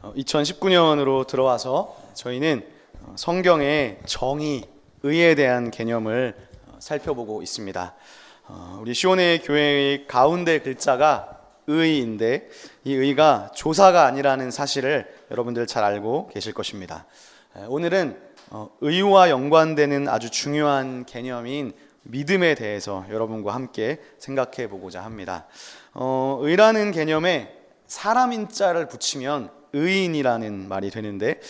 2019년으로 들어와서 저희는 성경의 정의, 의에 대한 개념을 살펴보고 있습니다. 우리 시온의 교회의 가운데 글자가 의인데 이 의가 조사가 아니라는 사실을 여러분들 잘 알고 계실 것입니다. 오늘은 의와 연관되는 아주 중요한 개념인 믿음에 대해서 여러분과 함께 생각해 보고자 합니다. 의라는 개념에 사람인 자를 붙이면 의인이라는 말이 되는데,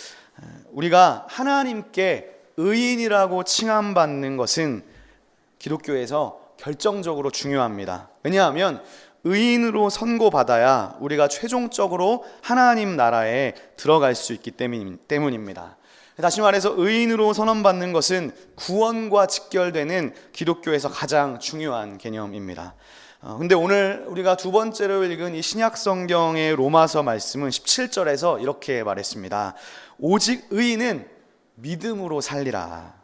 우리가 하나님께 의인이라고 칭함받는 것은 기독교에서 결정적으로 중요합니다. 왜냐하면 의인으로 선고받아야 우리가 최종적으로 하나님 나라에 들어갈 수 있기 때문입니다. 다시 말해서 의인으로 선언받는 것은 구원과 직결되는 기독교에서 가장 중요한 개념입니다. 근데 오늘 우리가 두 번째로 읽은 이 신약 성경의 로마서 말씀은 17절에서 이렇게 말했습니다. 오직 의인은 믿음으로 살리라.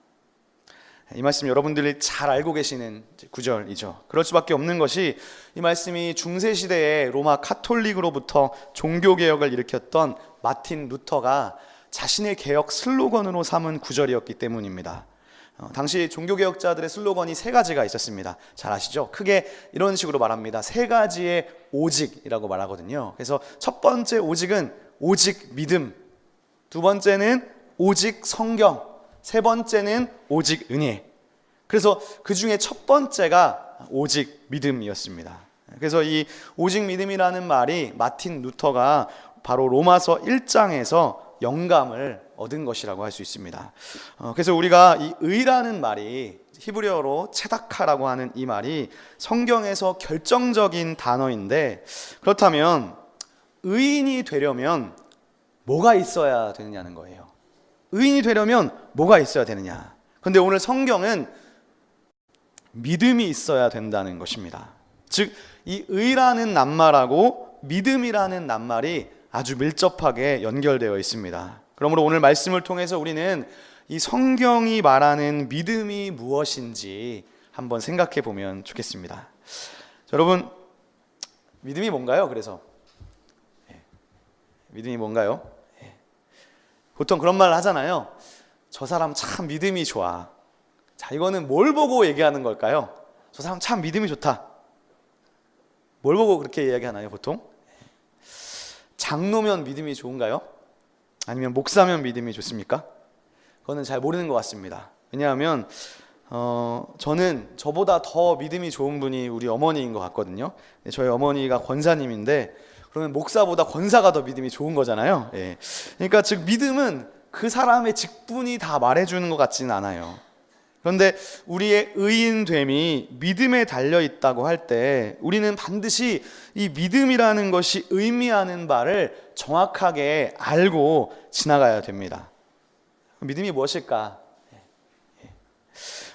이 말씀 여러분들이 잘 알고 계시는 구절이죠. 그럴 수밖에 없는 것이 이 말씀이 중세시대에 로마 카톨릭으로부터 종교개혁을 일으켰던 마틴 루터가 자신의 개혁 슬로건으로 삼은 구절이었기 때문입니다. 당시 종교개혁자들의 슬로건이 세 가지가 있었습니다. 잘 아시죠? 크게 이런 식으로 말합니다. 세 가지의 오직이라고 말하거든요. 그래서 첫 번째 오직은 오직 믿음, 두 번째는 오직 성경, 세 번째는 오직 은혜. 그래서 그 중에 첫 번째가 오직 믿음이었습니다. 그래서 이 오직 믿음이라는 말이 마틴 루터가 바로 로마서 1장에서 영감을 얻은 것이라고 할 수 있습니다. 그래서 우리가 이 의라는 말이 히브리어로 체다카라고 하는 이 말이 성경에서 결정적인 단어인데, 그렇다면 의인이 되려면 뭐가 있어야 되느냐는 거예요. 의인이 되려면 뭐가 있어야 되느냐. 그런데 오늘 성경은 믿음이 있어야 된다는 것입니다. 즉, 이 의라는 낱말하고 믿음이라는 낱말이 아주 밀접하게 연결되어 있습니다. 그러므로 오늘 말씀을 통해서 우리는 이 성경이 말하는 믿음이 무엇인지 한번 생각해 보면 좋겠습니다. 여러분, 믿음이 뭔가요? 그래서 믿음이 뭔가요? 보통 그런 말을 하잖아요. 저 사람 참 믿음이 좋아. 자, 이거는 뭘 보고 얘기하는 걸까요? 저 사람 참 믿음이 좋다. 뭘 보고 그렇게 이야기하나요, 보통? 장로면 믿음이 좋은가요? 아니면 목사면 믿음이 좋습니까? 그거는 잘 모르는 것 같습니다. 왜냐하면 저는 저보다 더 믿음이 좋은 분이 우리 어머니인 것 같거든요. 저희 어머니가 권사님인데, 그러면 목사보다 권사가 더 믿음이 좋은 거잖아요. 그러니까 즉 믿음은 그 사람의 직분이 다 말해주는 것 같지는 않아요. 그런데 우리의 의인됨이 믿음에 달려있다고 할 때 우리는 반드시 이 믿음이라는 것이 의미하는 바를 정확하게 알고 지나가야 됩니다. 믿음이 무엇일까?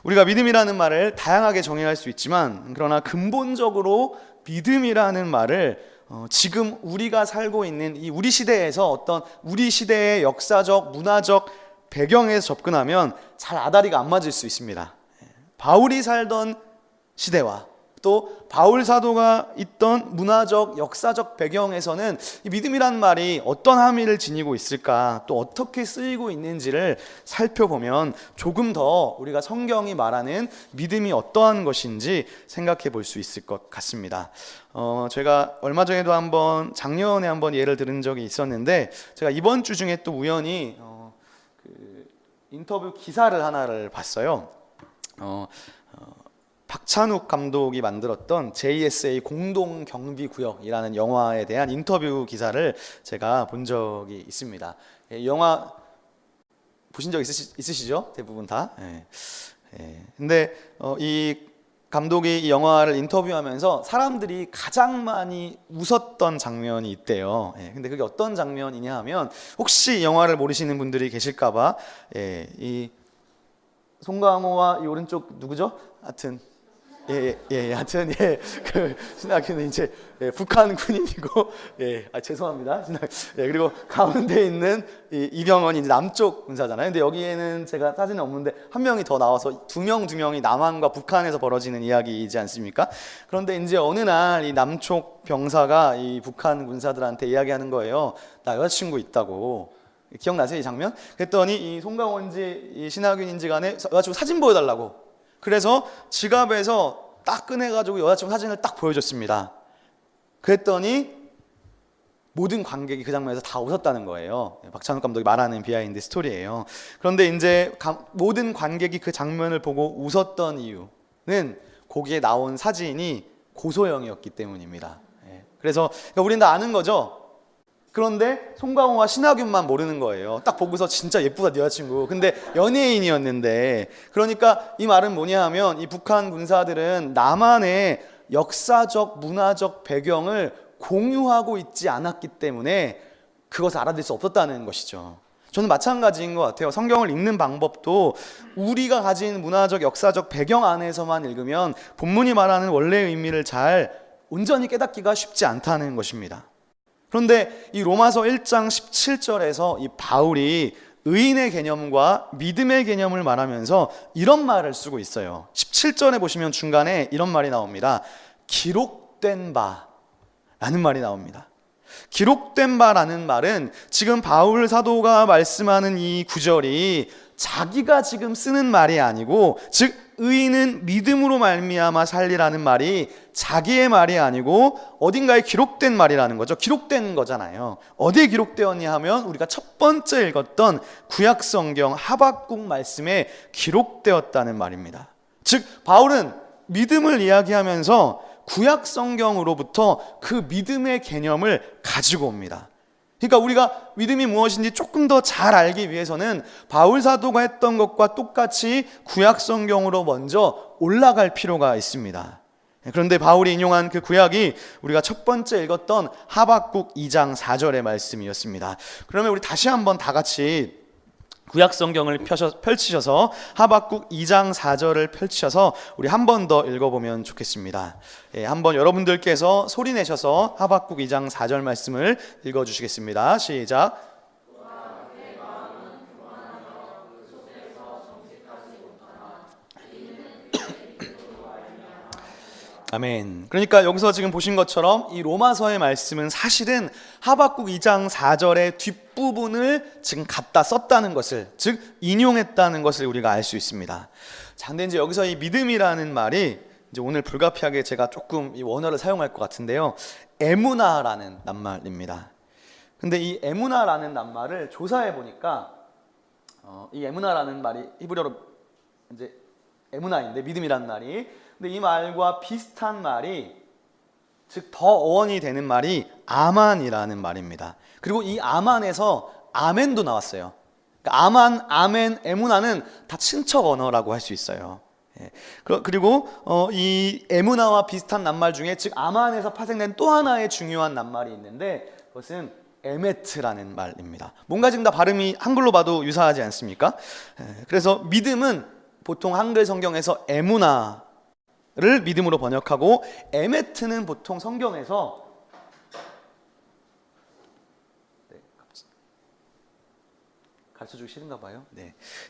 우리가 믿음이라는 말을 다양하게 정의할 수 있지만, 그러나 근본적으로 믿음이라는 말을 지금 우리가 살고 있는 이 우리 시대에서 어떤 우리 시대의 역사적, 문화적 배경에서 접근하면 잘 아다리가 안 맞을 수 있습니다. 바울이 살던 시대와 또 바울 사도가 있던 문화적, 역사적 배경에서는 이 믿음이란 말이 어떤 함의를 지니고 있을까, 또 어떻게 쓰이고 있는지를 살펴보면 조금 더 우리가 성경이 말하는 믿음이 어떠한 것인지 생각해 볼 수 있을 것 같습니다. 제가 얼마 전에도 작년에 한번 예를 들은 적이 있었는데, 제가 이번 주 중에 또 우연히 인터뷰 기사를 하나를 봤어요. 박찬욱 감독이 만들었던 JSA 공동경비구역이라는 영화에 대한 인터뷰 기사를 제가 본 적이 있습니다. 영화 보신 적 있으시죠? 대부분 다. 근데 이 감독이 이 영화를 인터뷰하면서 사람들이 가장 많이 웃었던 장면이 있대요. 근데 그게 어떤 장면이냐 하면, 혹시 영화를 모르시는 분들이 계실까봐, 이 송강호와 이 오른쪽 누구죠? 하여튼 하여튼 그 신학교는 이제 북한 군인이고, 죄송합니다. 그리고 가운데 있는 이병헌이 이제 남쪽 군사잖아요. 근데 여기에는 제가 사진은 없는데 한 명이 더 나와서 두 명이 남한과 북한에서 벌어지는 이야기이지 않습니까? 그런데 이제 어느 날 이 남쪽 병사가 이 북한 군사들한테 이야기하는 거예요. 나 여자친구 있다고. 기억나세요, 이 장면? 그랬더니 이 송강호인지 이 신하균인지 간에 여자친구 사진 보여달라고. 그래서 지갑에서 딱 꺼내가지고 여자친구 사진을 딱 보여줬습니다. 그랬더니 모든 관객이 그 장면에서 다 웃었다는 거예요. 박찬욱 감독이 말하는 비하인드 스토리예요. 그런데 이제 모든 관객이 그 장면을 보고 웃었던 이유는 거기에 나온 사진이 고소영이었기 때문입니다. 그래서 우리는 다 아는 거죠. 그런데 송강호와 신하균만 모르는 거예요. 딱 보고서 진짜 예쁘다 네 여자친구. 근데 연예인이었는데, 그러니까 이 말은 뭐냐 하면 이 북한 군사들은 남한의 역사적 문화적 배경을 공유하고 있지 않았기 때문에 그것을 알아들 수 없었다는 것이죠. 저는 마찬가지인 것 같아요. 성경을 읽는 방법도 우리가 가진 문화적 역사적 배경 안에서만 읽으면 본문이 말하는 원래의 의미를 잘 온전히 깨닫기가 쉽지 않다는 것입니다. 그런데 이 로마서 1장 17절에서 이 바울이 의인의 개념과 믿음의 개념을 말하면서 이런 말을 쓰고 있어요. 17절에 보시면 중간에 이런 말이 나옵니다. 기록된 바라는 말이 나옵니다. 기록된 바라는 말은 지금 바울 사도가 말씀하는 이 구절이 자기가 지금 쓰는 말이 아니고, 즉 의인은 믿음으로 말미암아 살리라는 말이 자기의 말이 아니고 어딘가에 기록된 말이라는 거죠. 기록된 거잖아요. 어디에 기록되었냐 하면 우리가 첫 번째 읽었던 구약성경 하박국 말씀에 기록되었다는 말입니다. 즉 바울은 믿음을 이야기하면서 구약성경으로부터 그 믿음의 개념을 가지고 옵니다. 그러니까 우리가 믿음이 무엇인지 조금 더 잘 알기 위해서는 바울 사도가 했던 것과 똑같이 구약 성경으로 먼저 올라갈 필요가 있습니다. 그런데 바울이 인용한 그 구약이 우리가 첫 번째 읽었던 하박국 2장 4절의 말씀이었습니다. 그러면 우리 다시 한번 다 같이 구약 성경을 펼치셔서 하박국 2장 4절을 펼치셔서 우리 한 번 더 읽어보면 좋겠습니다. 한번 여러분들께서 소리 내셔서 하박국 2장 4절 말씀을 읽어주시겠습니다. 시작. 아멘. 그러니까 여기서 지금 보신 것처럼 이 로마서의 말씀은 사실은 하박국 2장 4절의 뒷부분을 지금 갖다 썼다는 것을, 즉 인용했다는 것을 우리가 알 수 있습니다. 자, 근데 이제 여기서 이 믿음이라는 말이 이제 오늘 불가피하게 제가 조금 이 원어를 사용할 것 같은데요. 에무나라는 낱말입니다. 근데 이 에무나라는 낱말을 조사해 보니까 이 에무나라는 말이 히브리어로 이제 에무나인데 믿음이라는 말이, 근데 이 말과 비슷한 말이, 즉 더 어원이 되는 말이 아만이라는 말입니다. 그리고 이 아만에서 아멘도 나왔어요. 그러니까 아만, 아멘, 에무나는 다 친척 언어라고 할 수 있어요. 그리고 이 에무나와 비슷한 낱말 중에, 즉 아만에서 파생된 또 하나의 중요한 낱말이 있는데 그것은 에메트라는 말입니다. 뭔가 지금 다 발음이 한글로 봐도 유사하지 않습니까? 그래서 믿음은 보통 한글 성경에서 에무나 를 믿음으로 번역하고, 에메트는 보통 성경에서 가르쳐주기 싫은가 봐요.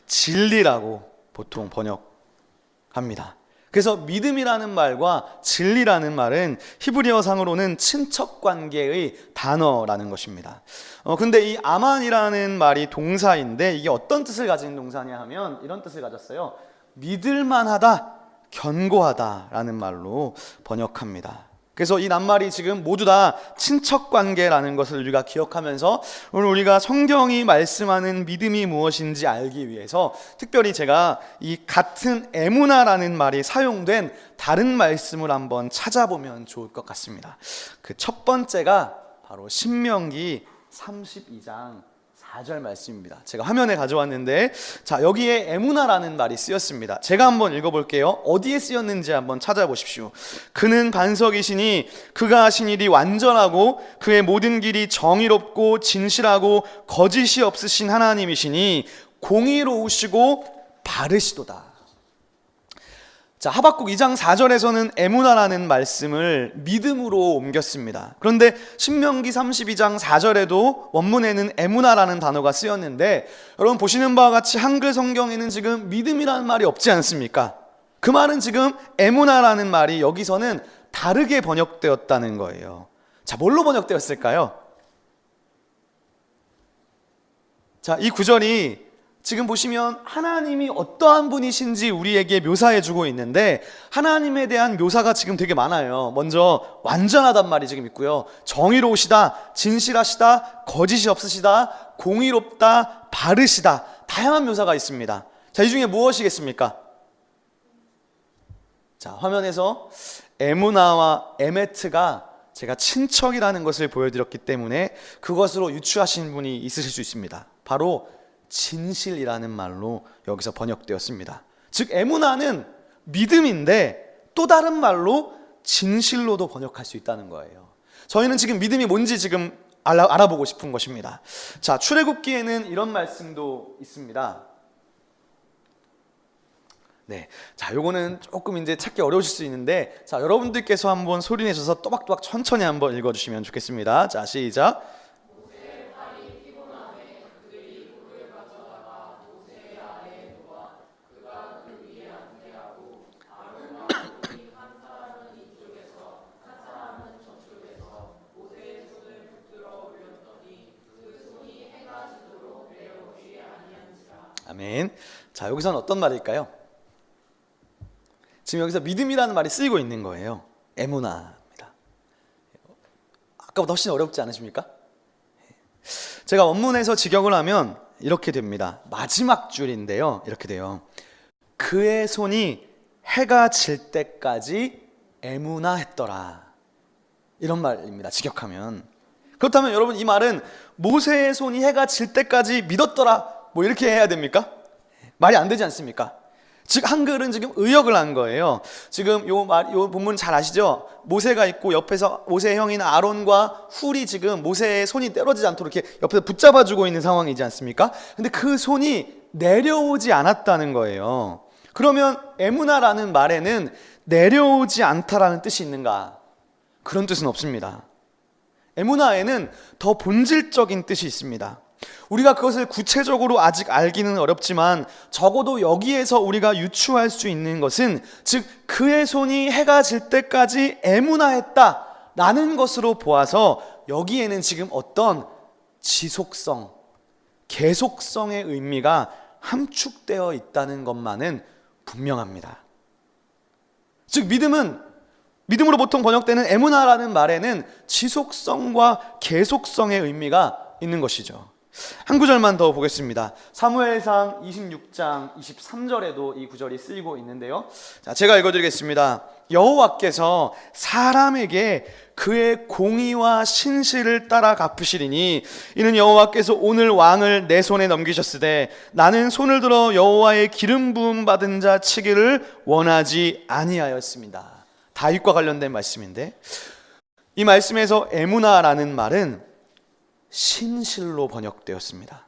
진리라고 보통 번역합니다. 그래서 믿음이라는 말과 진리라는 말은 히브리어상으로는 친척관계의 단어라는 것입니다. 근데 이 아만이라는 말이 동사인데 이게 어떤 뜻을 가진 동사냐 하면 이런 뜻을 가졌어요. 믿을만하다, 견고하다라는 말로 번역합니다. 그래서 이 낱말이 지금 모두 다 친척관계라는 것을 우리가 기억하면서 오늘 우리가 성경이 말씀하는 믿음이 무엇인지 알기 위해서 특별히 제가 이 같은 에무나라는 말이 사용된 다른 말씀을 한번 찾아보면 좋을 것 같습니다. 그 첫 번째가 바로 신명기 32장 4절 말씀입니다. 제가 화면에 가져왔는데, 자, 여기에 에무나라는 말이 쓰였습니다. 제가 한번 읽어볼게요. 어디에 쓰였는지 한번 찾아보십시오. 그는 반석이시니 그가 하신 일이 완전하고 그의 모든 길이 정의롭고 진실하고 거짓이 없으신 하나님이시니 공의로우시고 바르시도다. 자, 하박국 2장 4절에서는 에무나라는 말씀을 믿음으로 옮겼습니다. 그런데 신명기 32장 4절에도 원문에는 에무나라는 단어가 쓰였는데, 여러분 보시는 바와 같이 한글 성경에는 지금 믿음이라는 말이 없지 않습니까? 그 말은 지금 에무나라는 말이 여기서는 다르게 번역되었다는 거예요. 자, 뭘로 번역되었을까요? 자, 이 구절이 지금 보시면 하나님이 어떠한 분이신지 우리에게 묘사해주고 있는데, 하나님에 대한 묘사가 지금 되게 많아요. 먼저 완전하단 말이 지금 있고요, 정의로우시다, 진실하시다, 거짓이 없으시다, 공의롭다, 바르시다, 다양한 묘사가 있습니다. 자, 이 중에 무엇이겠습니까? 자, 화면에서 에무나와 에메트가 제가 친척이라는 것을 보여드렸기 때문에 그것으로 유추하신 분이 있으실 수 있습니다. 바로 진실이라는 말로 여기서 번역되었습니다. 즉 에무나는 믿음인데 또 다른 말로 진실로도 번역할 수 있다는 거예요. 저희는 지금 믿음이 뭔지 지금 알아보고 싶은 것입니다. 자, 출애굽기에는 이런 말씀도 있습니다. 네, 자, 요거는 조금 이제 찾기 어려우실 수 있는데, 자, 여러분들께서 한번 소리 내셔서 또박또박 천천히 한번 읽어주시면 좋겠습니다. 자, 시작. 아멘. 자, 여기서는 어떤 말일까요? 지금 여기서 믿음이라는 말이 쓰이고 있는 거예요. 에무나입니다. 아까보다 훨씬 어렵지 않으십니까? 제가 원문에서 직역을 하면 이렇게 됩니다. 마지막 줄인데요, 이렇게 돼요. 그의 손이 해가 질 때까지 에무나했더라, 이런 말입니다, 직역하면. 그렇다면 여러분, 이 말은 모세의 손이 해가 질 때까지 믿었더라, 뭐 이렇게 해야 됩니까? 말이 안 되지 않습니까? 즉 한글은 지금 의역을 한 거예요. 지금 요 본문 잘 아시죠? 모세가 있고 옆에서 모세의 형인 아론과 훌이 지금 모세의 손이 떨어지지 않도록 이렇게 옆에서 붙잡아주고 있는 상황이지 않습니까? 근데 그 손이 내려오지 않았다는 거예요. 그러면 에무나라는 말에는 내려오지 않다라는 뜻이 있는가? 그런 뜻은 없습니다. 에무나에는 더 본질적인 뜻이 있습니다. 우리가 그것을 구체적으로 아직 알기는 어렵지만 적어도 여기에서 우리가 유추할 수 있는 것은, 즉 그의 손이 해가 질 때까지 에무나했다 라는 것으로 보아서 여기에는 지금 어떤 지속성, 계속성의 의미가 함축되어 있다는 것만은 분명합니다. 즉 믿음으로 보통 번역되는 에무나라는 말에는 지속성과 계속성의 의미가 있는 것이죠. 한 구절만 더 보겠습니다. 사무엘상 26장 23절에도 이 구절이 쓰이고 있는데요. 자, 제가 읽어드리겠습니다. 여호와께서 사람에게 그의 공의와 신실을 따라 갚으시리니 이는 여호와께서 오늘 왕을 내 손에 넘기셨으되 나는 손을 들어 여호와의 기름 부음 받은 자 치기를 원하지 아니하였습니다. 다윗과 관련된 말씀인데, 이 말씀에서 에무나라는 말은 신실로 번역되었습니다.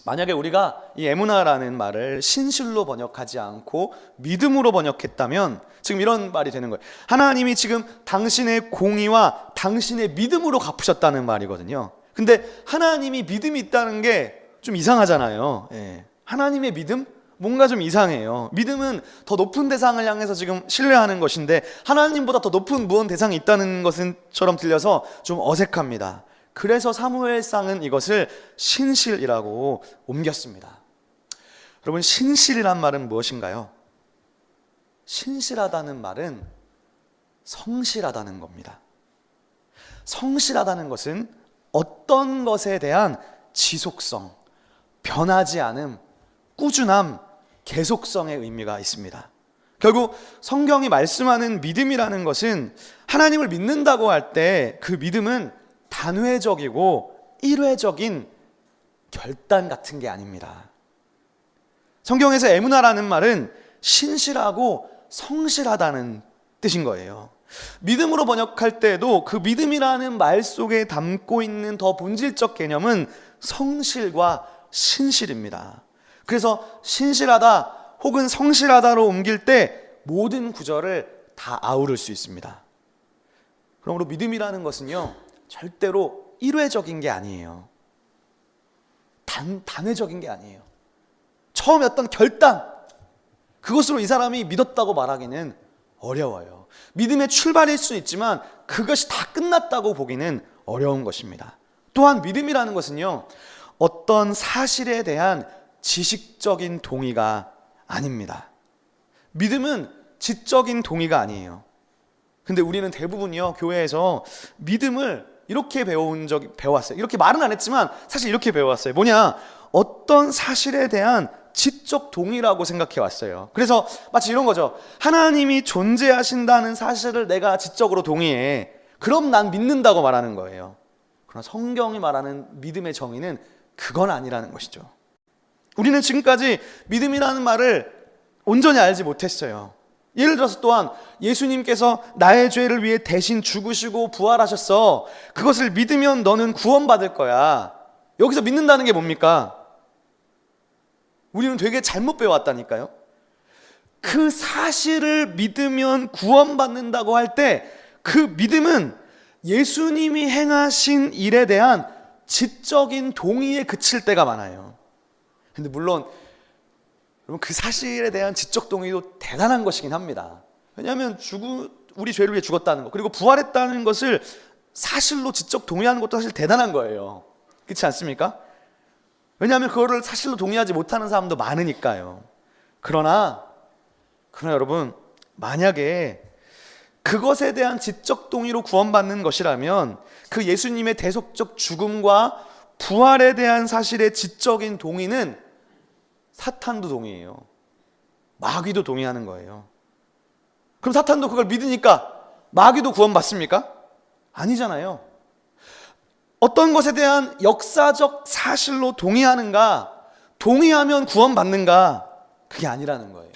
만약에 우리가 이 에무나라는 말을 신실로 번역하지 않고 믿음으로 번역했다면 지금 이런 말이 되는 거예요. 하나님이 지금 당신의 공의와 당신의 믿음으로 갚으셨다는 말이거든요. 근데 하나님이 믿음이 있다는 게 좀 이상하잖아요. 하나님의 믿음? 뭔가 좀 이상해요. 믿음은 더 높은 대상을 향해서 지금 신뢰하는 것인데 하나님보다 더 높은 무언 대상이 있다는 것처럼 들려서 좀 어색합니다. 그래서 사무엘상은 이것을 신실이라고 옮겼습니다. 여러분, 신실이란 말은 무엇인가요? 신실하다는 말은 성실하다는 겁니다. 성실하다는 것은 어떤 것에 대한 지속성, 변하지 않음, 꾸준함, 계속성의 의미가 있습니다. 결국 성경이 말씀하는 믿음이라는 것은 하나님을 믿는다고 할 때 그 믿음은 단회적이고 일회적인 결단 같은 게 아닙니다. 성경에서 에무나라는 말은 신실하고 성실하다는 뜻인 거예요. 믿음으로 번역할 때에도 그 믿음이라는 말 속에 담고 있는 더 본질적 개념은 성실과 신실입니다. 그래서 신실하다 혹은 성실하다로 옮길 때 모든 구절을 다 아우를 수 있습니다. 그러므로 믿음이라는 것은요, 절대로 일회적인 게 아니에요. 단회적인 게 아니에요. 처음에 어떤 결단, 그것으로 이 사람이 믿었다고 말하기는 어려워요. 믿음의 출발일 수 있지만 그것이 다 끝났다고 보기는 어려운 것입니다. 또한 믿음이라는 것은요, 어떤 사실에 대한 지식적인 동의가 아닙니다. 믿음은 지적인 동의가 아니에요. 근데 우리는 대부분이요, 교회에서 믿음을 이렇게 배워왔어요. 이렇게 말은 안 했지만 사실 이렇게 배워왔어요. 뭐냐? 어떤 사실에 대한 지적 동의라고 생각해 왔어요. 그래서 마치 이런 거죠. 하나님이 존재하신다는 사실을 내가 지적으로 동의해. 그럼 난 믿는다고 말하는 거예요. 그러나 성경이 말하는 믿음의 정의는 그건 아니라는 것이죠. 우리는 지금까지 믿음이라는 말을 온전히 알지 못했어요. 예를 들어서 또한 예수님께서 나의 죄를 위해 대신 죽으시고 부활하셨어. 그것을 믿으면 너는 구원받을 거야. 여기서 믿는다는 게 뭡니까? 우리는 되게 잘못 배워왔다니까요. 그 사실을 믿으면 구원받는다고 할 때 그 믿음은 예수님이 행하신 일에 대한 지적인 동의에 그칠 때가 많아요. 근데 물론 여러분, 그 사실에 대한 지적 동의도 대단한 것이긴 합니다. 왜냐하면 우리 죄를 위해 죽었다는 것, 그리고 부활했다는 것을 사실로 지적 동의하는 것도 사실 대단한 거예요. 그렇지 않습니까? 왜냐하면 그거를 사실로 동의하지 못하는 사람도 많으니까요. 그러나 여러분, 만약에 그것에 대한 지적 동의로 구원받는 것이라면 그 예수님의 대속적 죽음과 부활에 대한 사실의 지적인 동의는 사탄도 동의해요. 마귀도 동의하는 거예요. 그럼 사탄도 그걸 믿으니까 마귀도 구원받습니까? 아니잖아요. 어떤 것에 대한 역사적 사실로 동의하는가, 동의하면 구원받는가, 그게 아니라는 거예요.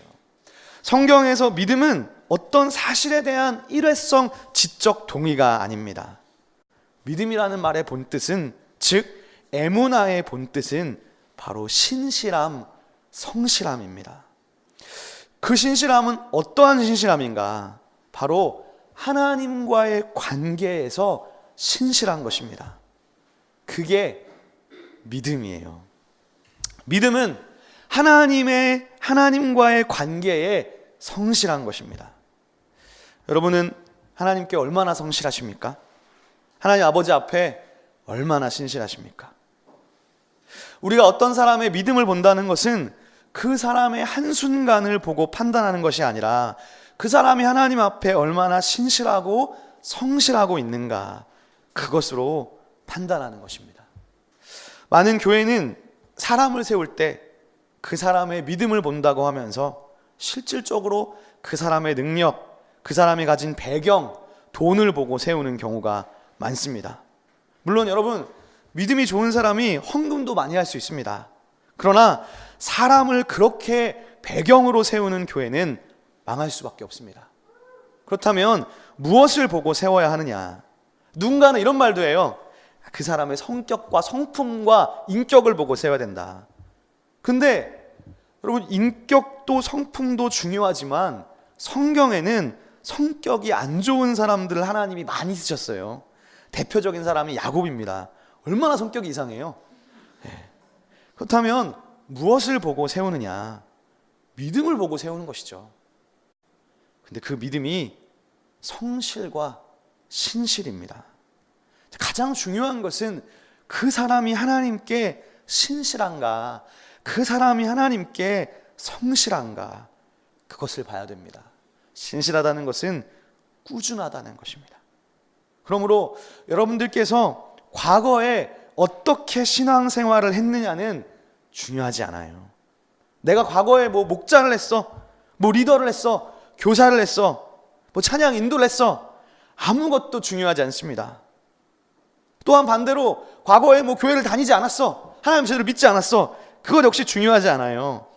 성경에서 믿음은 어떤 사실에 대한 일회성 지적 동의가 아닙니다. 믿음이라는 말의 본뜻은, 즉 에무나의 본뜻은 바로 신실함, 성실함입니다. 그 신실함은 어떠한 신실함인가? 바로 하나님과의 관계에서 신실한 것입니다. 그게 믿음이에요. 믿음은 하나님과의 관계에 성실한 것입니다. 여러분은 하나님께 얼마나 성실하십니까? 하나님 아버지 앞에 얼마나 신실하십니까? 우리가 어떤 사람의 믿음을 본다는 것은 그 사람의 한순간을 보고 판단하는 것이 아니라 그 사람이 하나님 앞에 얼마나 신실하고 성실하고 있는가, 그것으로 판단하는 것입니다. 많은 교회는 사람을 세울 때 그 사람의 믿음을 본다고 하면서 실질적으로 그 사람의 능력, 그 사람이 가진 배경, 돈을 보고 세우는 경우가 많습니다. 물론 여러분, 믿음이 좋은 사람이 헌금도 많이 할 수 있습니다. 그러나 사람을 그렇게 배경으로 세우는 교회는 망할 수밖에 없습니다. 그렇다면 무엇을 보고 세워야 하느냐? 누군가는 이런 말도 해요. 그 사람의 성격과 성품과 인격을 보고 세워야 된다. 근데 여러분, 인격도 성품도 중요하지만 성경에는 성격이 안 좋은 사람들을 하나님이 많이 쓰셨어요. 대표적인 사람이 야곱입니다. 얼마나 성격이 이상해요. 그렇다면 무엇을 보고 세우느냐? 믿음을 보고 세우는 것이죠. 근데 그 믿음이 성실과 신실입니다. 가장 중요한 것은 그 사람이 하나님께 신실한가, 그 사람이 하나님께 성실한가, 그것을 봐야 됩니다. 신실하다는 것은 꾸준하다는 것입니다. 그러므로 여러분들께서 과거에 어떻게 신앙생활을 했느냐는 중요하지 않아요. 내가 과거에 목자를 했어, 리더를 했어, 교사를 했어, 찬양 인도를 했어, 아무것도 중요하지 않습니다. 또한 반대로 과거에 교회를 다니지 않았어, 하나님 제대로 믿지 않았어, 그것 역시 중요하지 않아요.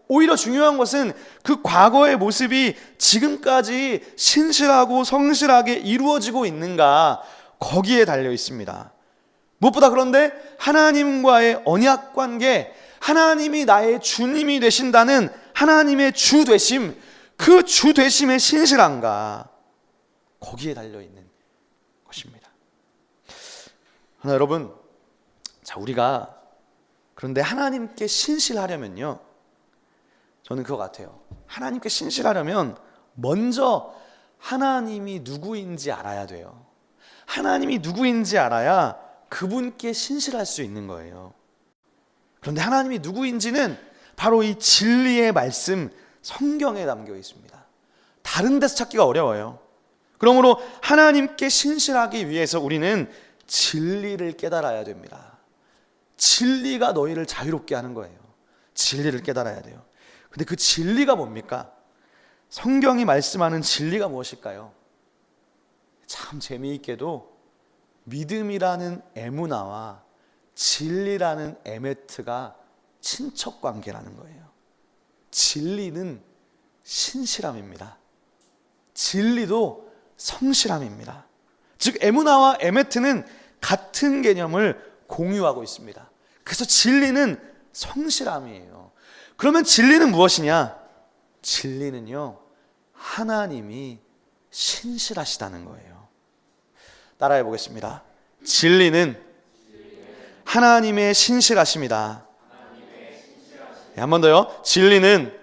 오히려 중요한 것은 그 과거의 모습이 지금까지 신실하고 성실하게 이루어지고 있는가, 거기에 달려 있습니다. 무엇보다 하나님과의 언약 관계, 하나님이 나의 주님이 되신다는 하나님의 주 되심, 그 주 되심의 신실한가, 거기에 달려 있는 것입니다. 그러나 여러분, 자, 우리가 그런데 하나님께 신실하려면요, 저는 그거 같아요. 하나님께 신실하려면 먼저 하나님이 누구인지 알아야 돼요. 하나님이 누구인지 알아야 그분께 신실할 수 있는 거예요. 그런데 하나님이 누구인지는 바로 이 진리의 말씀, 성경에 담겨 있습니다. 다른 데서 찾기가 어려워요. 그러므로 하나님께 신실하기 위해서 우리는 진리를 깨달아야 됩니다. 진리가 너희를 자유롭게 하는 거예요. 진리를 깨달아야 돼요. 근데 그 진리가 뭡니까? 성경이 말씀하는 진리가 무엇일까요? 참 재미있게도 믿음이라는 에무나와 진리라는 에메트가 친척 관계라는 거예요. 진리는 신실함입니다. 진리도 성실함입니다. 즉 에무나와 에메트는 같은 개념을 공유하고 있습니다. 그래서 진리는 성실함이에요. 그러면 진리는 무엇이냐? 진리는요, 하나님이 신실하시다는 거예요. 따라해 보겠습니다. 진리는 하나님의 신실하심이다. 네, 한 번 더요. 진리는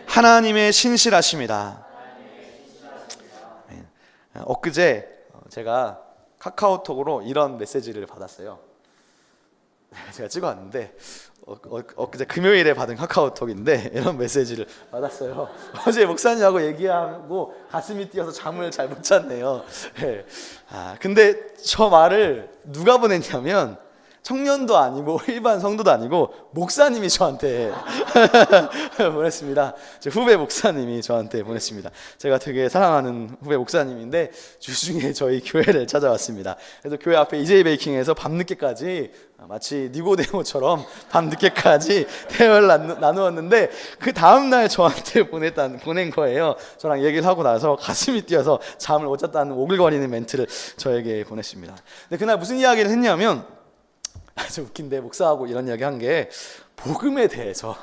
하나님의 신실하심이다. 네. 엊그제 제가 카카오톡으로 이런 메시지를 받았어요. 제가 찍어왔는데 엊그제 금요일에 받은 카카오톡인데 이런 메시지를 받았어요. 어제 목사님하고 얘기하고 가슴이 뛰어서 잠을 잘 못 잤네요. 네. 근데 저 말을 누가 보냈냐면 청년도 아니고 일반 성도도 아니고 목사님이 저한테 보냈습니다. 제 후배 목사님이 저한테 보냈습니다. 제가 되게 사랑하는 후배 목사님인데 주중에 저희 교회를 찾아왔습니다. 그래서 교회 앞에 EJ 베이킹에서 밤늦게까지 마치 니고데모처럼 밤늦게까지 대화를 나누었는데 그 다음날 저한테 보낸 거예요. 저랑 얘기를 하고 나서 가슴이 뛰어서 잠을 못 잤다는 오글거리는 멘트를 저에게 보냈습니다. 근데 그날 무슨 이야기를 했냐면 아주 웃긴데 목사하고 이런 이야기 한 게 복음에 대해서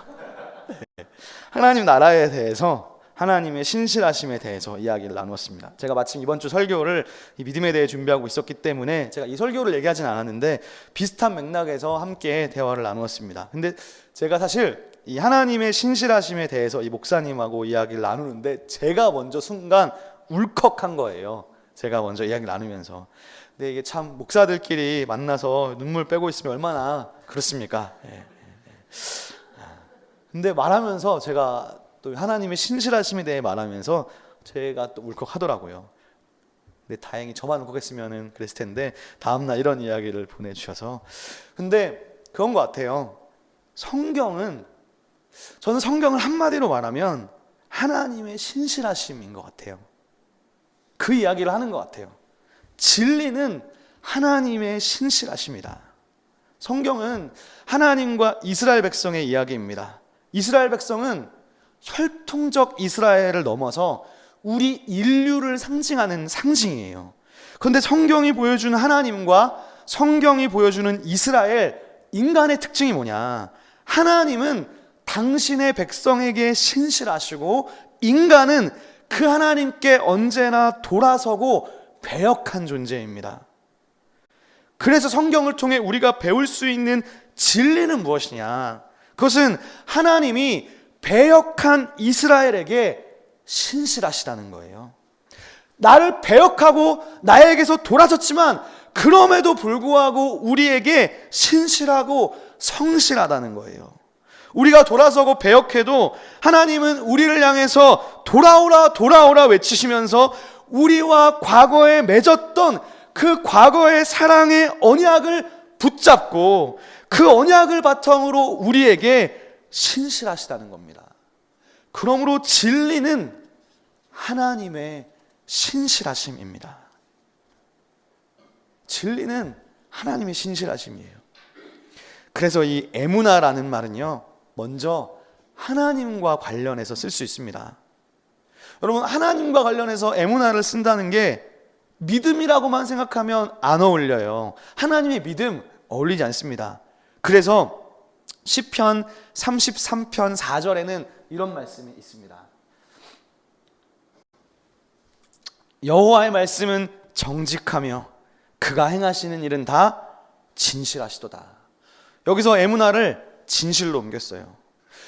하나님 나라에 대해서 하나님의 신실하심에 대해서 이야기를 나누었습니다. 제가 마침 이번 주 설교를 이 믿음에 대해 준비하고 있었기 때문에 제가 이 설교를 얘기하진 않았는데 비슷한 맥락에서 함께 대화를 나누었습니다. 근데 제가 사실 이 하나님의 신실하심에 대해서 이 목사님하고 이야기를 나누는데 제가 먼저 순간 울컥한 거예요. 제가 먼저 이야기를 나누면서. 근데 이게 참 목사들끼리 만나서 눈물 빼고 있으면 얼마나 그렇습니까? 근데 말하면서 제가 또 하나님의 신실하심에 대해 말하면서 제가 또 울컥하더라고요. 근데 다행히 저만 울컥했으면 그랬을 텐데 다음날 이런 이야기를 보내주셔서. 근데 그런 것 같아요. 저는 성경을 한마디로 말하면 하나님의 신실하심인 것 같아요. 그 이야기를 하는 것 같아요. 진리는 하나님의 신실하심이다. 성경은 하나님과 이스라엘 백성의 이야기입니다. 이스라엘 백성은 혈통적 이스라엘을 넘어서 우리 인류를 상징하는 상징이에요. 그런데 성경이 보여주는 하나님과 성경이 보여주는 이스라엘, 인간의 특징이 뭐냐? 하나님은 당신의 백성에게 신실하시고 인간은 그 하나님께 언제나 돌아서고 배역한 존재입니다. 그래서 성경을 통해 우리가 배울 수 있는 진리는 무엇이냐? 그것은 하나님이 배역한 이스라엘에게 신실하시다는 거예요. 나를 배역하고 나에게서 돌아섰지만 그럼에도 불구하고 우리에게 신실하고 성실하다는 거예요. 우리가 돌아서고 배역해도 하나님은 우리를 향해서 돌아오라 돌아오라 외치시면서 우리와 과거에 맺었던 그 과거의 사랑의 언약을 붙잡고 그 언약을 바탕으로 우리에게 신실하시다는 겁니다. 그러므로 진리는 하나님의 신실하심입니다. 진리는 하나님의 신실하심이에요. 그래서 이 에무나라는 말은요, 먼저 하나님과 관련해서 쓸 수 있습니다. 여러분, 하나님과 관련해서 에무나를 쓴다는 게 믿음이라고만 생각하면 안 어울려요. 하나님의 믿음 어울리지 않습니다. 그래서 시편 33편 4절에는 이런 말씀이 있습니다. 여호와의 말씀은 정직하며 그가 행하시는 일은 다 진실하시도다. 여기서 에무나를 진실로 옮겼어요.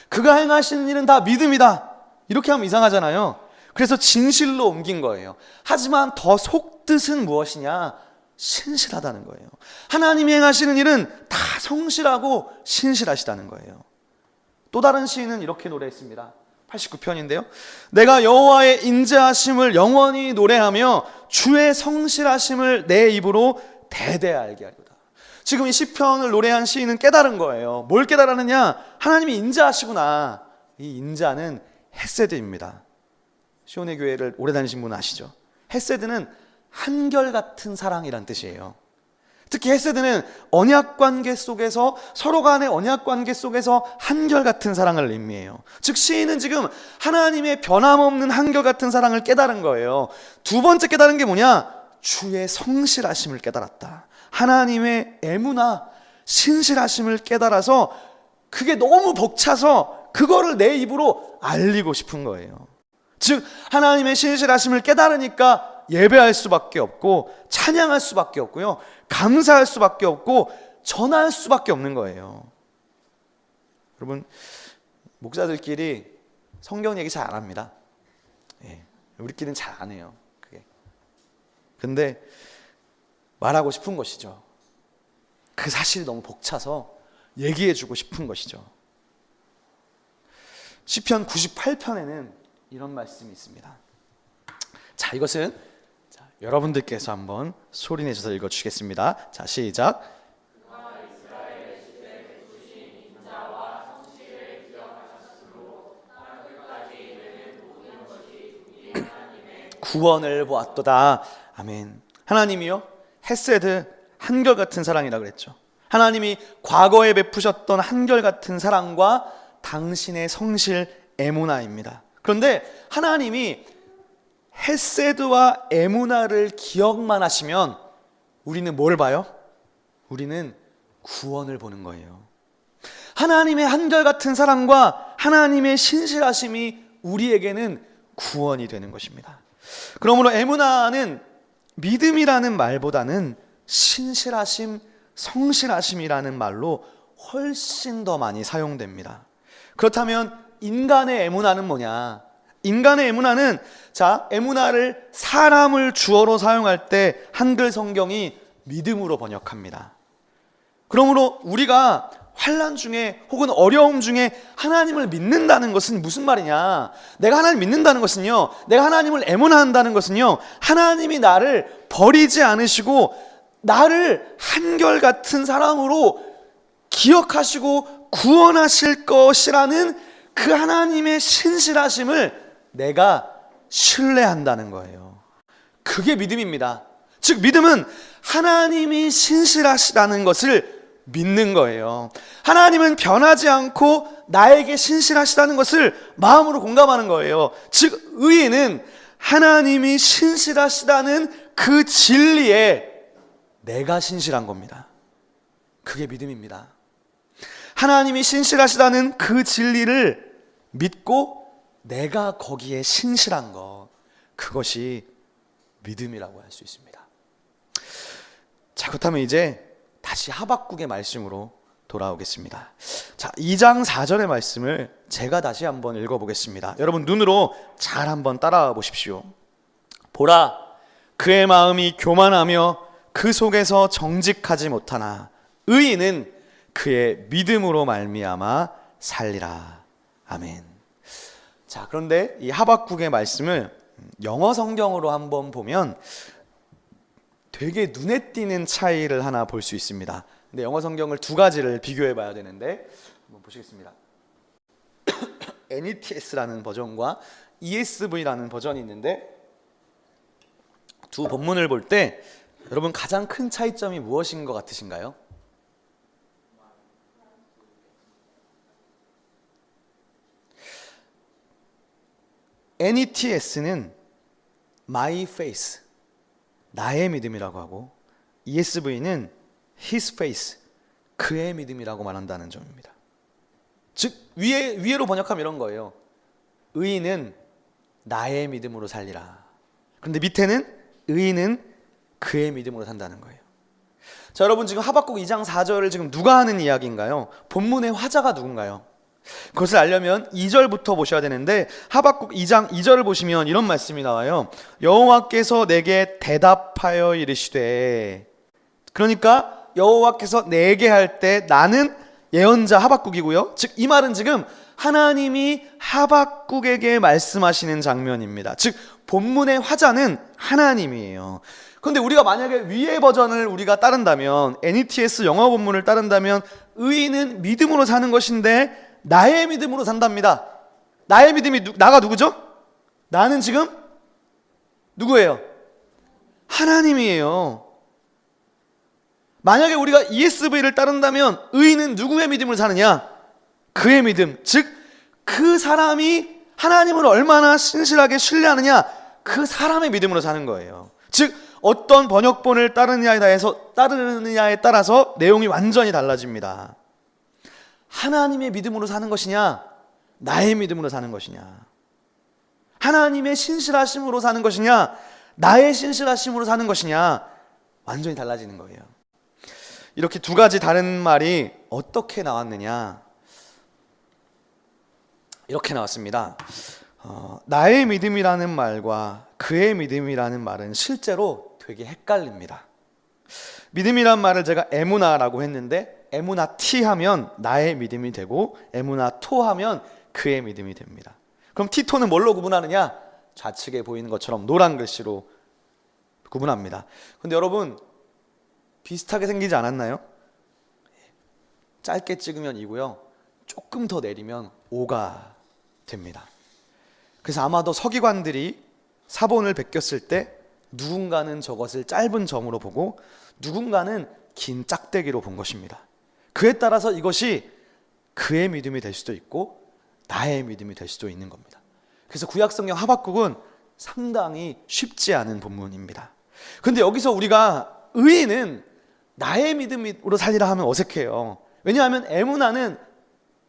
그가 행하시는 일은 다 믿음이다. 이렇게 하면 이상하잖아요. 그래서 진실로 옮긴 거예요. 하지만 더 속뜻은 무엇이냐? 신실하다는 거예요. 하나님이 행하시는 일은 다 성실하고 신실하시다는 거예요. 또 다른 시인은 이렇게 노래했습니다. 89편인데요. 내가 여호와의 인자하심을 영원히 노래하며 주의 성실하심을 내 입으로 대대 알게 하리로다. 지금 이 시편을 노래한 시인은 깨달은 거예요. 뭘 깨달았느냐? 하나님이 인자하시구나. 이 인자는 헤세드입니다. 시온의 교회를 오래 다니신 분은 아시죠? 헤세드는 한결같은 사랑이란 뜻이에요. 특히 헤세드는 언약관계 속에서, 서로 간의 언약관계 속에서 한결같은 사랑을 의미해요. 즉 시인은 지금 하나님의 변함없는 한결같은 사랑을 깨달은 거예요. 두 번째 깨달은 게 뭐냐? 주의 성실하심을 깨달았다. 하나님의 애무나 신실하심을 깨달아서 그게 너무 벅차서 그거를 내 입으로 알리고 싶은 거예요. 즉 하나님의 신실하심을 깨달으니까 예배할 수밖에 없고 찬양할 수밖에 없고요, 감사할 수밖에 없고 전할 수밖에 없는 거예요. 여러분, 목사들끼리 성경 얘기 잘 안 합니다. 우리끼리는 잘 안 해요. 그게. 근데 말하고 싶은 것이죠. 그 사실이 너무 벅차서 얘기해주고 싶은 것이죠. 시편 98편에는 이런 말씀이 있습니다. 자, 이것은 여러분들께서 한번 소리내셔서 읽어주시겠습니다. 자, 시작. 구원을 보았도다. 아멘. 하나님이요, 헤세드, 한결같은 사랑이라 그랬죠. 하나님이 과거에 베푸셨던 한결같은 사랑과 당신의 성실 에무나입니다. 그런데 하나님이 헤세드와 에무나를 기억만 하시면 우리는 뭘 봐요? 우리는 구원을 보는 거예요. 하나님의 한결같은 사랑과 하나님의 신실하심이 우리에게는 구원이 되는 것입니다. 그러므로 에무나는 믿음이라는 말보다는 신실하심, 성실하심이라는 말로 훨씬 더 많이 사용됩니다. 그렇다면 인간의 에무나는 뭐냐? 인간의 에무나는, 자, 에무나를 사람을 주어로 사용할 때 한글 성경이 믿음으로 번역합니다. 그러므로 우리가 환난 중에 혹은 어려움 중에 하나님을 믿는다는 것은 무슨 말이냐? 내가 하나님 믿는다는 것은요, 내가 하나님을 에무나한다는 것은요, 하나님이 나를 버리지 않으시고 나를 한결같은 사랑으로 기억하시고 구원하실 것이라는 그 하나님의 신실하심을 내가 신뢰한다는 거예요. 그게 믿음입니다. 즉 믿음은 하나님이 신실하시다는 것을 믿는 거예요. 하나님은 변하지 않고 나에게 신실하시다는 것을 마음으로 공감하는 거예요. 즉 의인은 하나님이 신실하시다는 그 진리에 내가 신실한 겁니다. 그게 믿음입니다. 하나님이 신실하시다는 그 진리를 믿고 내가 거기에 신실한 것, 그것이 믿음이라고 할 수 있습니다. 자, 그렇다면 이제 다시 하박국의 말씀으로 돌아오겠습니다. 자, 2장 4절의 말씀을 제가 다시 한번 읽어보겠습니다. 여러분 눈으로 잘 한번 따라와 보십시오. 보라, 그의 마음이 교만하며 그 속에서 정직하지 못하나 의인은 그의 믿음으로 말미암아 살리라. 아멘. 자, 그런데 이 하박국의 말씀을 영어 성경으로 한번 보면 되게 눈에 띄는 차이를 하나 볼 수 있습니다. 근데 영어 성경을 두 가지를 비교해 봐야 되는데 한번 보시겠습니다. NETS라는 버전과 ESV라는 버전이 있는데 두 본문을 볼 때 여러분 가장 큰 차이점이 무엇인 것 같으신가요? NETS는 My faith, 나의 믿음이라고 하고 ESV는 His faith, 그의 믿음이라고 말한다는 점입니다. 즉 위에로 번역하면 이런 거예요. 의인은 나의 믿음으로 살리라. 그런데 밑에는 의인은 그의 믿음으로 산다는 거예요. 자, 여러분 지금 하박국 2장 4절을 지금 누가 하는 이야기인가요? 본문의 화자가 누군가요? 그것을 알려면 2절부터 보셔야 되는데 하박국 2장 2절을 보시면 이런 말씀이 나와요. 여호와께서 내게 대답하여 이르시되, 그러니까 여호와께서 내게 할 때 나는 예언자 하박국이고요. 즉 이 말은 지금 하나님이 하박국에게 말씀하시는 장면입니다. 즉 본문의 화자는 하나님이에요. 그런데 우리가 만약에 위의 버전을 우리가 따른다면, NETS 영어 본문을 따른다면 의인은 믿음으로 사는 것인데 나의 믿음으로 산답니다. 나의 믿음이 나가 누구죠? 나는 지금 누구예요? 하나님이에요. 만약에 우리가 ESV를 따른다면 의인은 누구의 믿음을 사느냐? 그의 믿음, 즉 그 사람이 하나님을 얼마나 신실하게 신뢰하느냐, 그 사람의 믿음으로 사는 거예요. 즉 어떤 번역본을 따르느냐에 따라서 내용이 완전히 달라집니다. 하나님의 믿음으로 사는 것이냐, 나의 믿음으로 사는 것이냐, 하나님의 신실하심으로 사는 것이냐, 나의 신실하심으로 사는 것이냐, 완전히 달라지는 거예요. 이렇게 두 가지 다른 말이 어떻게 나왔느냐, 이렇게 나왔습니다. 나의 믿음이라는 말과 그의 믿음이라는 말은 실제로 되게 헷갈립니다. 믿음이란 말을 제가 에무나라고 했는데, 에무나티 하면 나의 믿음이 되고 에무나토 하면 그의 믿음이 됩니다. 그럼 티토는 뭘로 구분하느냐? 좌측에 보이는 것처럼 노란 글씨로 구분합니다. 근데 여러분 비슷하게 생기지 않았나요? 짧게 찍으면 이고요, 조금 더 내리면 오가 됩니다. 그래서 아마도 서기관들이 사본을 베꼈을 때 누군가는 저것을 짧은 점으로 보고 누군가는 긴 짝대기로 본 것입니다. 그에 따라서 이것이 그의 믿음이 될 수도 있고 나의 믿음이 될 수도 있는 겁니다. 그래서 구약성경 하박국은 상당히 쉽지 않은 본문입니다. 그런데 여기서 우리가 의인은 나의 믿음으로 살리라 하면 어색해요. 왜냐하면 에무나는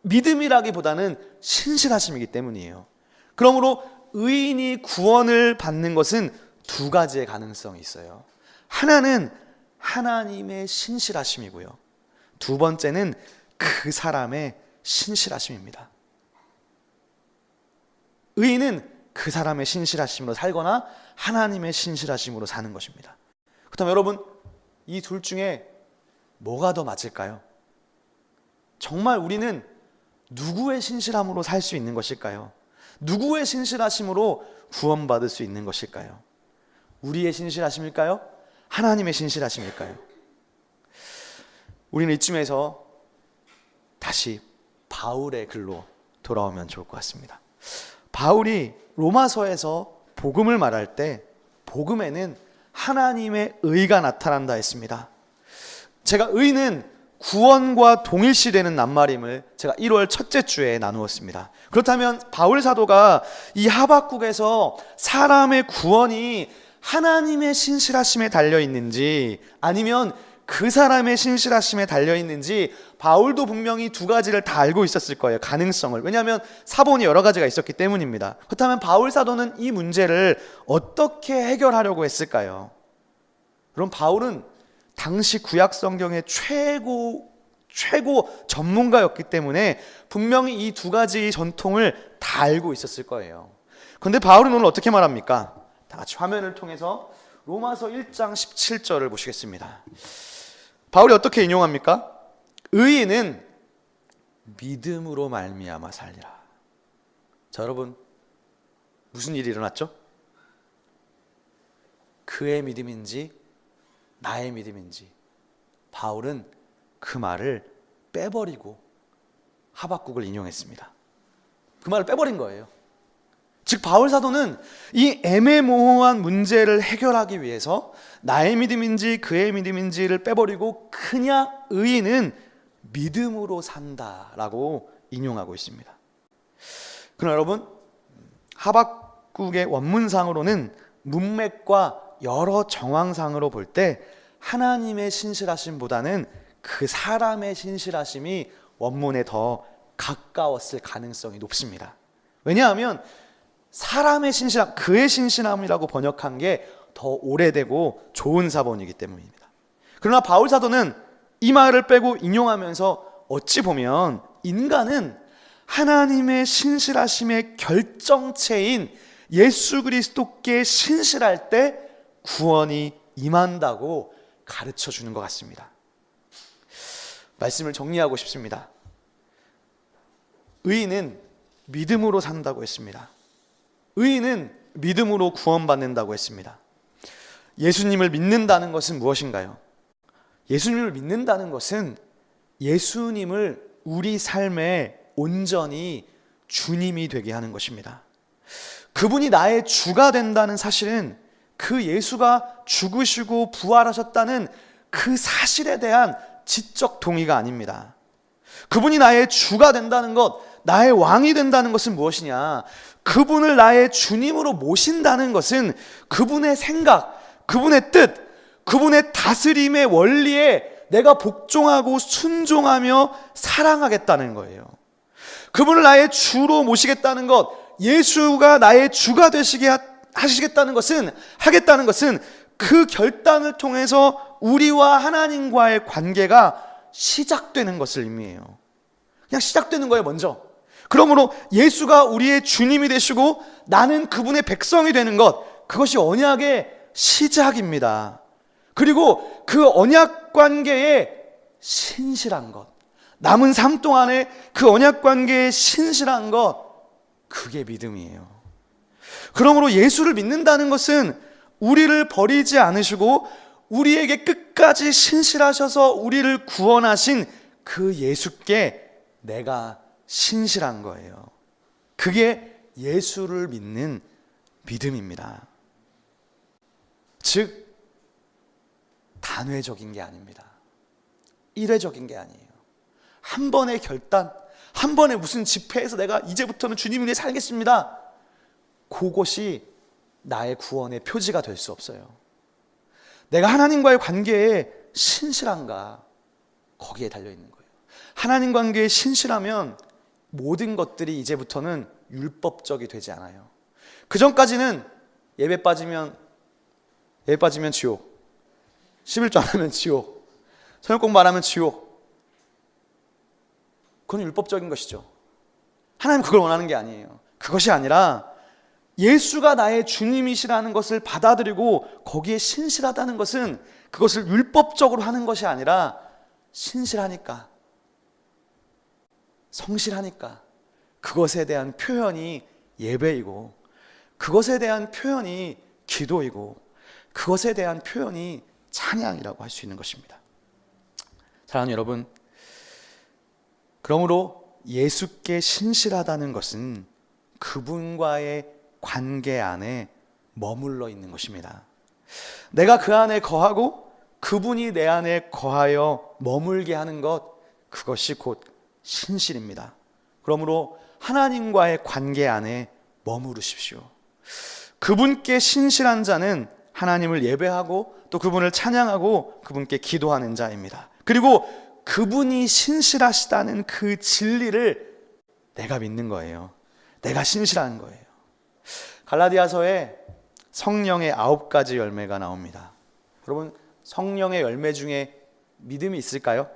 믿음이라기보다는 신실하심이기 때문이에요. 그러므로 의인이 구원을 받는 것은 두 가지의 가능성이 있어요. 하나는 하나님의 신실하심이고요, 두 번째는 그 사람의 신실하심입니다. 의인은 그 사람의 신실하심으로 살거나 하나님의 신실하심으로 사는 것입니다. 그렇다면 여러분, 이 둘 중에 뭐가 더 맞을까요? 정말 우리는 누구의 신실함으로 살 수 있는 것일까요? 누구의 신실하심으로 구원받을 수 있는 것일까요? 우리의 신실하심일까요? 하나님의 신실하심일까요? 우리는 이쯤에서 다시 바울의 글로 돌아오면 좋을 것 같습니다. 바울이 로마서에서 복음을 말할 때 복음에는 하나님의 의가 나타난다 했습니다. 제가 의는 구원과 동일시되는 낱말임을 제가 1월 첫째 주에 나누었습니다. 그렇다면 바울 사도가 이 하박국에서 사람의 구원이 하나님의 신실하심에 달려있는지 아니면 그 사람의 신실하심에 달려있는지 바울도 분명히 두 가지를 다 알고 있었을 거예요, 가능성을. 왜냐하면 사본이 여러 가지가 있었기 때문입니다. 그렇다면 바울 사도는 이 문제를 어떻게 해결하려고 했을까요? 그럼 바울은 당시 구약 성경의 최고 전문가였기 때문에 분명히 이 두 가지 전통을 다 알고 있었을 거예요. 그런데 바울은 오늘 어떻게 말합니까? 다 같이 화면을 통해서 로마서 1장 17절을 보시겠습니다. 바울이 어떻게 인용합니까? 의인은 믿음으로 말미암아 살리라. 자, 여러분, 무슨 일이 일어났죠? 그의 믿음인지 나의 믿음인지 바울은 그 말을 빼버리고 하박국을 인용했습니다. 그 말을 빼버린 거예요. 즉 바울 사도는 이 애매모호한 문제를 해결하기 위해서 나의 믿음인지 그의 믿음인지를 빼버리고 그냥 의인은 믿음으로 산다라고 인용하고 있습니다. 그럼 여러분, 하박국의 원문상으로는 문맥과 여러 정황상으로 볼 때 하나님의 신실하심보다는 그 사람의 신실하심이 원문에 더 가까웠을 가능성이 높습니다. 왜냐하면 사람의 신실함, 그의 신실함이라고 번역한 게 더 오래되고 좋은 사본이기 때문입니다. 그러나 바울 사도는 이 말을 빼고 인용하면서 어찌 보면 인간은 하나님의 신실하심의 결정체인 예수 그리스도께 신실할 때 구원이 임한다고 가르쳐 주는 것 같습니다. 말씀을 정리하고 싶습니다. 의인은 믿음으로 산다고 했습니다. 의인은 믿음으로 구원받는다고 했습니다. 예수님을 믿는다는 것은 무엇인가요? 예수님을 믿는다는 것은 예수님을 우리 삶에 온전히 주님이 되게 하는 것입니다. 그분이 나의 주가 된다는 사실은 그 예수가 죽으시고 부활하셨다는 그 사실에 대한 지적 동의가 아닙니다. 그분이 나의 주가 된다는 것, 나의 왕이 된다는 것은 무엇이냐? 그분을 나의 주님으로 모신다는 것은 그분의 생각, 그분의 뜻, 그분의 다스림의 원리에 내가 복종하고 순종하며 사랑하겠다는 거예요. 그분을 나의 주로 모시겠다는 것, 예수가 나의 주가 되시게 하시겠다는 것은, 하겠다는 것은 그 결단을 통해서 우리와 하나님과의 관계가 시작되는 것을 의미해요. 그냥 시작되는 거예요, 먼저. 그러므로 예수가 우리의 주님이 되시고 나는 그분의 백성이 되는 것, 그것이 언약의 시작입니다. 그리고 그 언약 관계에 신실한 것, 남은 삶 동안에 그 언약 관계에 신실한 것, 그게 믿음이에요. 그러므로 예수를 믿는다는 것은 우리를 버리지 않으시고 우리에게 끝까지 신실하셔서 우리를 구원하신 그 예수께 내가 신실한 거예요. 그게 예수를 믿는 믿음입니다. 즉 단회적인 게 아닙니다. 일회적인 게 아니에요. 한 번의 결단, 한 번의 무슨 집회에서 내가 이제부터는 주님 위해 살겠습니다, 그것이 나의 구원의 표지가 될 수 없어요. 내가 하나님과의 관계에 신실한가, 거기에 달려있는 거예요. 하나님 관계에 신실하면 모든 것들이 이제부터는 율법적이 되지 않아요. 그 전까지는 예배 빠지면 지옥, 11조 안 하면 지옥, 성경 공부 안 하면 지옥, 그건 율법적인 것이죠. 하나님 그걸 원하는 게 아니에요. 그것이 아니라 예수가 나의 주님이시라는 것을 받아들이고 거기에 신실하다는 것은 그것을 율법적으로 하는 것이 아니라 신실하니까, 성실하니까 그것에 대한 표현이 예배이고, 그것에 대한 표현이 기도이고, 그것에 대한 표현이 찬양이라고 할 수 있는 것입니다. 사랑하는 여러분, 그러므로 예수께 신실하다는 것은 그분과의 관계 안에 머물러 있는 것입니다. 내가 그 안에 거하고 그분이 내 안에 거하여 머물게 하는 것, 그것이 곧 신실입니다. 그러므로 하나님과의 관계 안에 머무르십시오. 그분께 신실한 자는 하나님을 예배하고 또 그분을 찬양하고 그분께 기도하는 자입니다. 그리고 그분이 신실하시다는 그 진리를 내가 믿는 거예요. 내가 신실한 거예요. 갈라디아서에 성령의 9가지 열매가 나옵니다. 여러분, 성령의 열매 중에 믿음이 있을까요?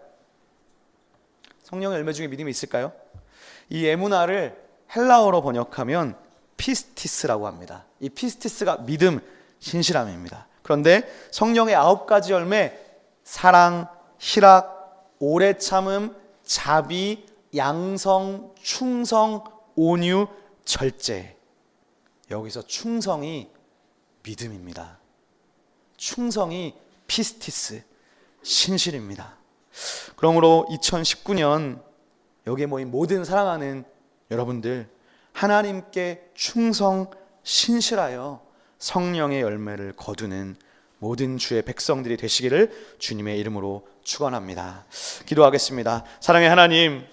성령의 열매 중에 믿음이 있을까요? 이 에무나를 헬라어로 번역하면 피스티스라고 합니다. 이 피스티스가 믿음, 신실함입니다. 그런데 성령의 9가지 열매, 사랑, 희락, 오래 참음, 자비, 양성, 충성, 온유, 절제. 여기서 충성이 믿음입니다. 충성이 피스티스, 신실입니다. 그러므로 2019년 여기에 모인 모든 사랑하는 여러분들, 하나님께 충성, 신실하여 성령의 열매를 거두는 모든 주의 백성들이 되시기를 주님의 이름으로 축원합니다. 기도하겠습니다. 사랑의 하나님,